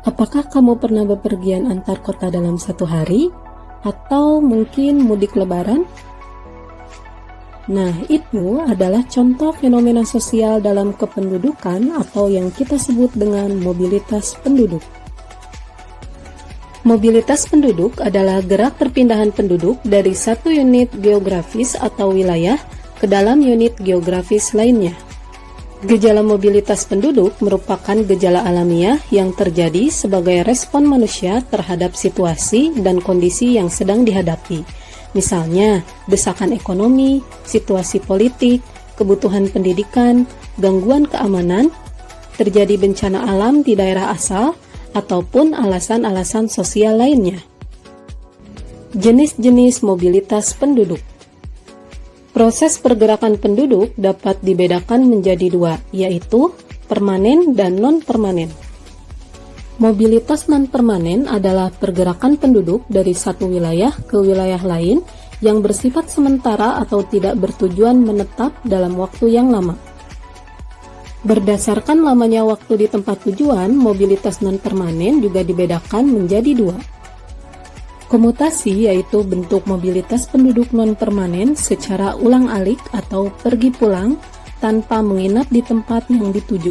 Apakah kamu pernah bepergian antar kota dalam satu hari? Atau mungkin mudik lebaran? Nah, itu adalah contoh fenomena sosial dalam kependudukan atau yang kita sebut dengan mobilitas penduduk. Mobilitas penduduk adalah gerak perpindahan penduduk dari satu unit geografis atau wilayah ke dalam unit geografis lainnya. Gejala mobilitas penduduk merupakan gejala alamiah yang terjadi sebagai respon manusia terhadap situasi dan kondisi yang sedang dihadapi. Misalnya, desakan ekonomi, situasi politik, kebutuhan pendidikan, gangguan keamanan, terjadi bencana alam di daerah asal, ataupun alasan-alasan sosial lainnya. Jenis-jenis mobilitas penduduk. Proses pergerakan penduduk dapat dibedakan menjadi dua, yaitu permanen dan non-permanen. Mobilitas non-permanen adalah pergerakan penduduk dari satu wilayah ke wilayah lain yang bersifat sementara atau tidak bertujuan menetap dalam waktu yang lama. Berdasarkan lamanya waktu di tempat tujuan, mobilitas non-permanen juga dibedakan menjadi dua. Komutasi yaitu bentuk mobilitas penduduk non-permanen secara ulang-alik atau pergi pulang tanpa menginap di tempat yang dituju.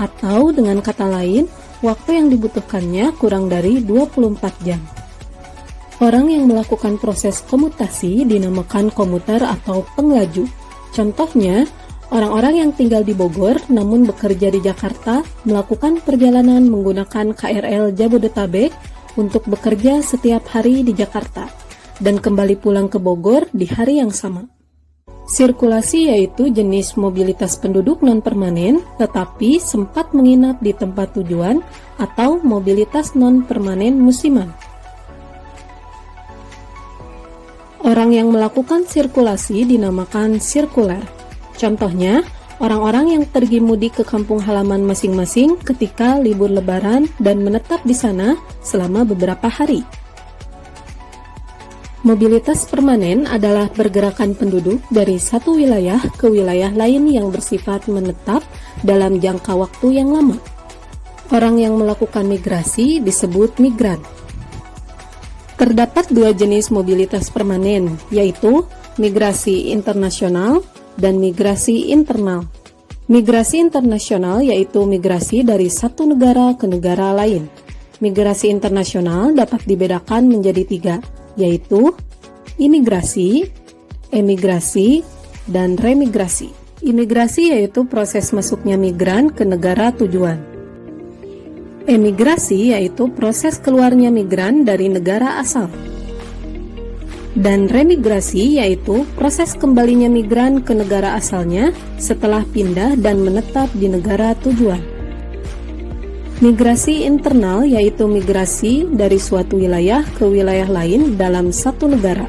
Atau dengan kata lain, waktu yang dibutuhkannya kurang dari 24 jam. Orang yang melakukan proses komutasi dinamakan komuter atau penglaju. Contohnya, orang-orang yang tinggal di Bogor namun bekerja di Jakarta melakukan perjalanan menggunakan KRL Jabodetabek untuk bekerja setiap hari di Jakarta dan kembali pulang ke Bogor di hari yang sama. Sirkulasi yaitu jenis mobilitas penduduk non-permanen tetapi sempat menginap di tempat tujuan atau mobilitas non-permanen musiman. Orang yang melakukan sirkulasi dinamakan sirkuler. Contohnya, orang-orang yang pergi mudik ke kampung halaman masing-masing ketika libur lebaran dan menetap di sana selama beberapa hari. Mobilitas permanen adalah pergerakan penduduk dari satu wilayah ke wilayah lain yang bersifat menetap dalam jangka waktu yang lama. Orang yang melakukan migrasi disebut migran. Terdapat dua jenis mobilitas permanen, yaitu migrasi internasional dan migrasi internal. Migrasi internasional yaitu migrasi dari satu negara ke negara lain. Migrasi internasional dapat dibedakan menjadi tiga, yaitu imigrasi, emigrasi, dan remigrasi. Imigrasi yaitu proses masuknya migran ke negara tujuan. Emigrasi yaitu proses keluarnya migran dari negara asal. Dan remigrasi yaitu proses kembalinya migran ke negara asalnya setelah pindah dan menetap di negara tujuan. Migrasi internal yaitu migrasi dari suatu wilayah ke wilayah lain dalam satu negara.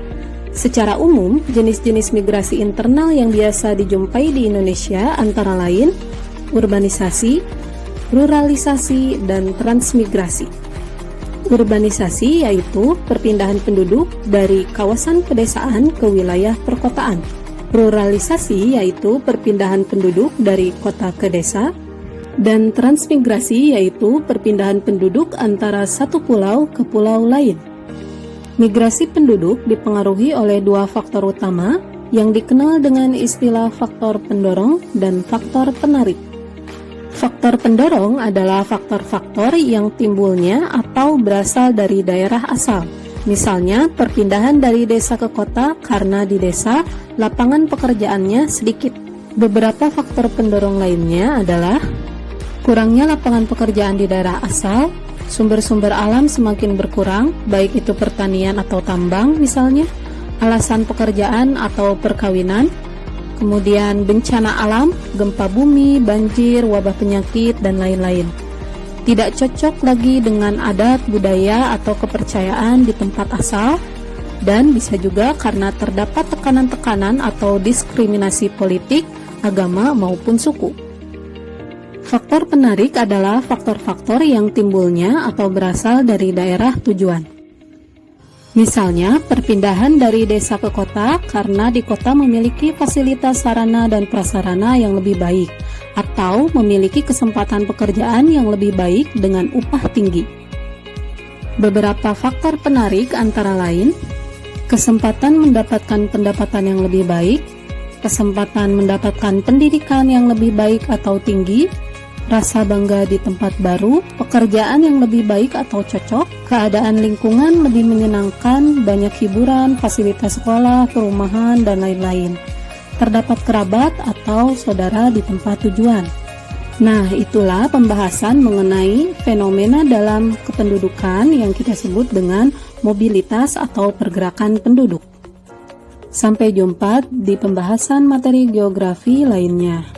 Secara umum, jenis-jenis migrasi internal yang biasa dijumpai di Indonesia antara lain urbanisasi, ruralisasi, dan transmigrasi. Urbanisasi yaitu perpindahan penduduk dari kawasan pedesaan ke wilayah perkotaan. Ruralisasi yaitu perpindahan penduduk dari kota ke desa. Dan transmigrasi yaitu perpindahan penduduk antara satu pulau ke pulau lain. Migrasi penduduk dipengaruhi oleh dua faktor utama yang dikenal dengan istilah faktor pendorong dan faktor penarik. Faktor pendorong adalah faktor-faktor yang timbulnya atau berasal dari daerah asal. Misalnya, perpindahan dari desa ke kota karena di desa lapangan pekerjaannya sedikit. Beberapa faktor pendorong lainnya adalah kurangnya lapangan pekerjaan di daerah asal, sumber-sumber alam semakin berkurang, baik itu pertanian atau tambang misalnya, alasan pekerjaan atau perkawinan, kemudian bencana alam, gempa bumi, banjir, wabah penyakit, dan lain-lain. Tidak cocok lagi dengan adat, budaya, atau kepercayaan di tempat asal, dan bisa juga karena terdapat tekanan-tekanan atau diskriminasi politik, agama, maupun suku. Faktor penarik adalah faktor-faktor yang timbulnya atau berasal dari daerah tujuan. Misalnya, perpindahan dari desa ke kota karena di kota memiliki fasilitas sarana dan prasarana yang lebih baik, atau memiliki kesempatan pekerjaan yang lebih baik dengan upah tinggi. Beberapa faktor penarik antara lain, kesempatan mendapatkan pendapatan yang lebih baik, kesempatan mendapatkan pendidikan yang lebih baik atau tinggi, rasa bangga di tempat baru, pekerjaan yang lebih baik atau cocok, keadaan lingkungan lebih menyenangkan, banyak hiburan, fasilitas sekolah, perumahan, dan lain-lain. Terdapat kerabat atau saudara di tempat tujuan. Nah, itulah pembahasan mengenai fenomena dalam kependudukan yang kita sebut dengan mobilitas atau pergerakan penduduk. Sampai jumpa di pembahasan materi geografi lainnya.